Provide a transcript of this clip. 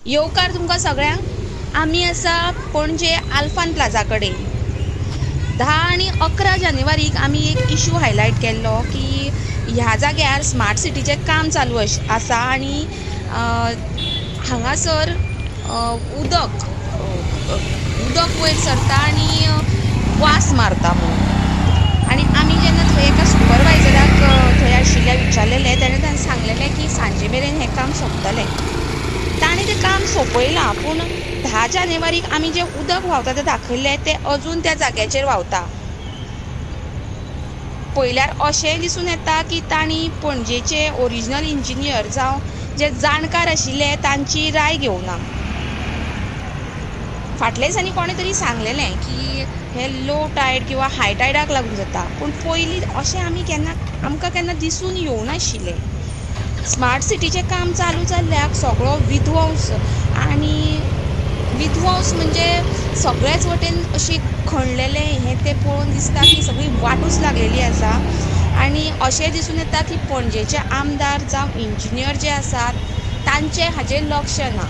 येवकार तुमकां सगळ्यांक। आमी आसा पणजे आल्फान प्लाझा कडेन। 10 आनी 11 जानेवारीक आमी एक इशू हायलायट केल्लो की ह्या जाग्यार स्मार्ट सिटीचें काम चालू आसा आनी हांगासर उदक वयर सरता आनी वास मारता म्हणून। आनी आमी जेन्ना थंय एका सुपरवायजराक थंय आशिल्ल्या विचारलेलें, ताणें सांगलेलें की सांजे मेरेन हें काम सोंपतलें। ताणें तें काम सोंपयलां, पूण 10 जानेवारीक आमी जें उदक व्हांवता तें दाखयल्लें तें अजून त्या जाग्याचेर व्हांवता। पळयल्यार अशेंय दिसून येता की तांणी पणजेचे ओरिजिनल इंजिनियर जावं जे जाणकार आशिल्ले तांची राय घेवना। फाटल्या दिसांनी कोणें तरी सांगलेलें की हे लो टायड किंवा हाय टायडाक लागून जाता, पूण पयलीं अशें आमकां केन्ना दिसून येवनाशिल्लें। स्मार्ट सिटीचें काम चालू जाल्ल्याक सगळो विध्वंस म्हणजे सगळेच वटेन अशी खणलेलें हें तें पळोवन दिसता की सगळी वाटूच लागलेली आसा। आनी अशें दिसून येता की पणजेचे आमदार जावं इंजिनियर जे आसात तांचें हाचेर लक्ष ना।